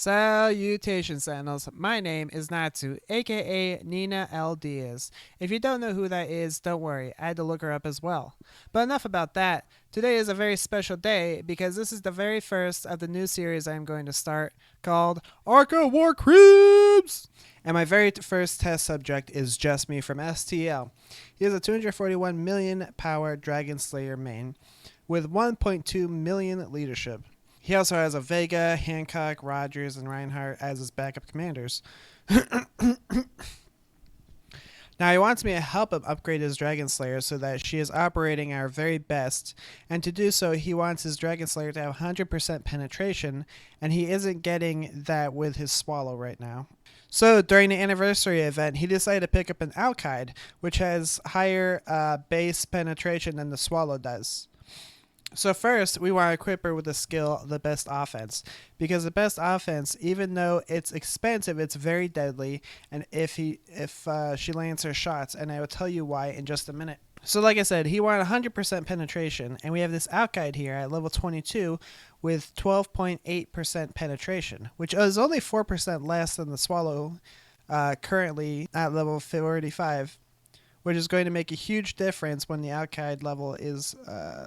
Salutations, Sentinels. My name is Natsu, aka Nina L. Diaz. If you don't know who that is, don't worry, I had to look her up as well. But enough about that. Today is a very special day because this is the very first of the new series I am going to start called Ark of War Cribs! And my very first test subject is Justme from STL. He is a 241 million power Dragon Slayer main with 1.2 million leadership. He also has a Vega, Hancock, Rogers, and Reinhardt as his backup commanders. Now he wants me to help him upgrade his Dragon Slayer so that she is operating our very best, and to do so he wants his Dragon Slayer to have 100% penetration, and he isn't getting that with his Swallow right now. So during the anniversary event, he decided to pick up an Alkyd, which has higher base penetration than the Swallow does. So first, we want to equip her with the skill, the best offense, because the best offense, even though it's expensive, it's very deadly, and if she lands her shots, and I will tell you why in just a minute. So like I said, he wanted 100% penetration, and we have this Alkyd here at level 22 with 12.8% penetration, which is only 4% less than the Swallow currently at level 45. Which is going to make a huge difference when the Alkyd level is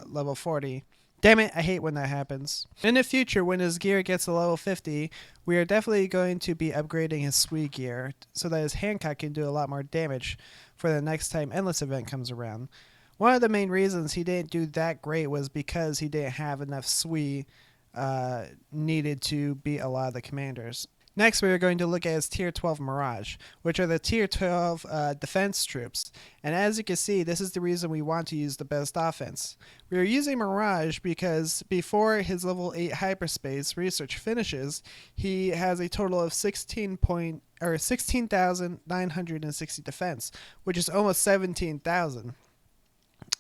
level 40. Damn it, I hate when that happens. In the future, when his gear gets to level 50, we are definitely going to be upgrading his Sui gear so that his Hancock can do a lot more damage for the next time Endless event comes around. One of the main reasons he didn't do that great was because he didn't have enough Sui needed to beat a lot of the commanders. Next, we are going to look at his Tier 12 Mirage, which are the Tier 12 defense troops. And as you can see, this is the reason we want to use the best offense. We are using Mirage because before his level 8 hyperspace research finishes, he has a total of 16,960 defense, which is almost 17,000.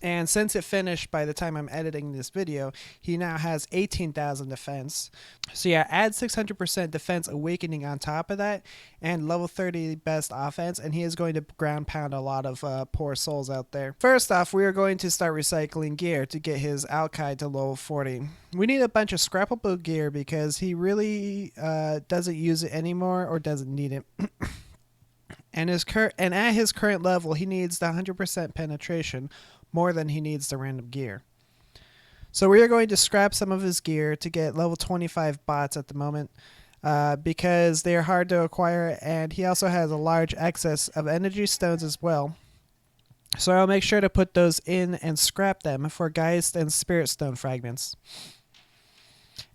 And since it finished by the time I'm editing this video, he now has 18,000 defense. So yeah, add 600% defense awakening on top of that, and level 30 best offense, and he is going to ground pound a lot of poor souls out there. First off, we are going to start recycling gear to get his Alkyd to level 40. We need a bunch of scrappable gear because he really doesn't use it anymore or doesn't need it. And at his current level, he needs the 100% penetration more than he needs the random gear. So we are going to scrap some of his gear to get level 25 bots at the moment because they are hard to acquire, and he also has a large excess of energy stones as well. So I'll make sure to put those in and scrap them for Geist and Spirit Stone fragments.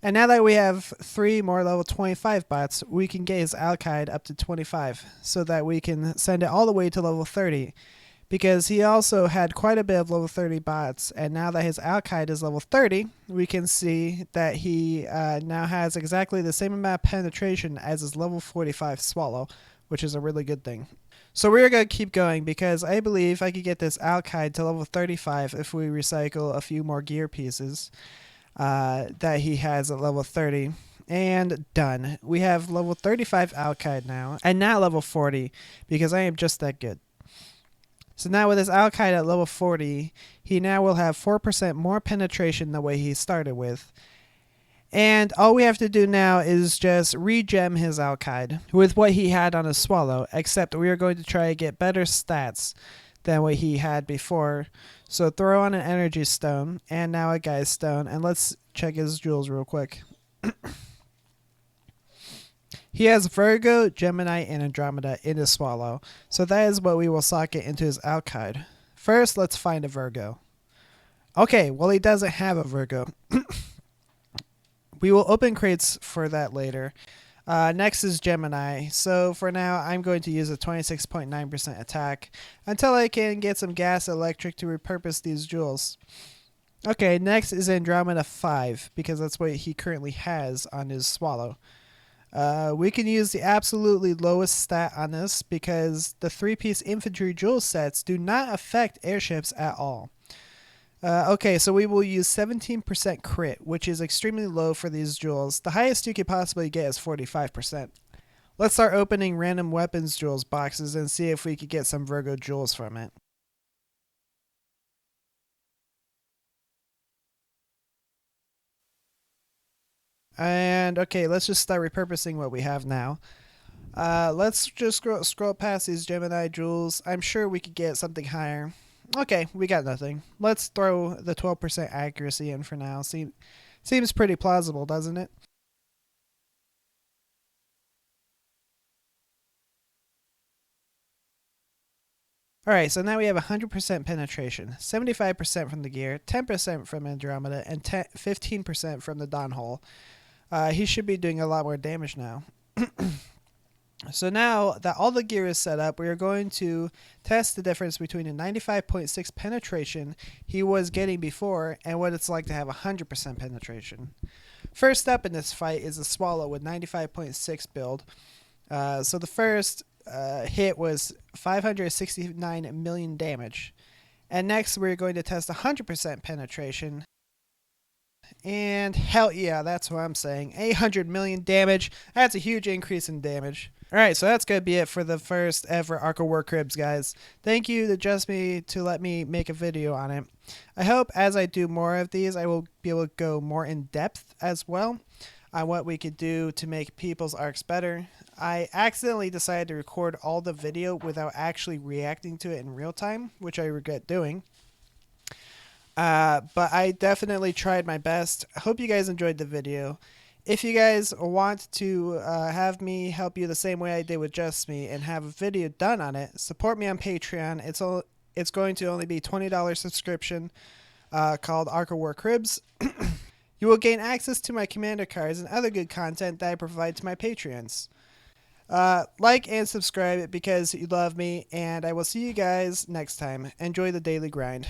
And now that we have 3 more level 25 bots, we can get his Alkyd up to 25 so that we can send it all the way to level 30. Because he also had quite a bit of level 30 bots, and now that his Alkyd is level 30, we can see that he now has exactly the same amount of penetration as his level 45 Swallow, which is a really good thing. So we're going to keep going because I believe I could get this Alkyd to level 35 if we recycle a few more gear pieces that he has at level 30. And done. We have level 35 Alkyd now, and not level 40, because I am just that good. So now with his Alkyd at level 40, he now will have 4% more penetration than the way he started with. And all we have to do now is just regem his Alkyd with what he had on his Swallow, except we are going to try to get better stats than what he had before. So throw on an energy stone and now a Geist stone, and let's check his jewels real quick. He has Virgo, Gemini, and Andromeda in his Swallow, so that is what we will socket into his Alkyd. First, let's find a Virgo. Okay, well he doesn't have a Virgo. We will open crates for that later. Next is Gemini, so for now I'm going to use a 26.9% attack until I can get some gas electric to repurpose these jewels. Okay, next is Andromeda 5, because that's what he currently has on his Swallow. We can use the absolutely lowest stat on this because the 3-piece infantry jewel sets do not affect airships at all. Okay, so we will use 17% crit, which is extremely low for these jewels. The highest you could possibly get is 45%. Let's start opening random weapons jewels boxes and see if we could get some Virgo jewels from it. And okay, let's just start repurposing what we have now. Let's just scroll past these Gemini jewels. I'm sure we could get something higher. Okay, we got nothing. Let's throw the 12% accuracy in for now. Seems pretty plausible, doesn't it? Alright, so now we have 100% penetration, 75% from the gear, 10% from Andromeda, and 15% from the Dawn Hole. He should be doing a lot more damage now. So now that all the gear is set up, we are going to test the difference between a 95.6 penetration he was getting before and what it's like to have 100% penetration. First up in this fight is a Swallow with 95.6 build. So the first hit was 569 million damage. And next we're going to test 100% penetration. And hell yeah, that's what I'm saying. 800 million damage. That's a huge increase in damage. Alright, so that's going to be it for the first ever Ark of War Cribs, guys. Thank you to Justme to let me make a video on it. I hope as I do more of these, I will be able to go more in depth as well on what we could do to make people's arcs better. I accidentally decided to record all the video without actually reacting to it in real time, which I regret doing. But I definitely tried my best. I hope you guys enjoyed the video. If you guys want to have me help you the same way I did with Justme and have a video done on it, support me on Patreon. It's going to only be $20 subscription called Ark of War Cribs. You will gain access to my commander cards and other good content that I provide to my Patreons. Like and subscribe because you love me, and I will see you guys next time. Enjoy the daily grind.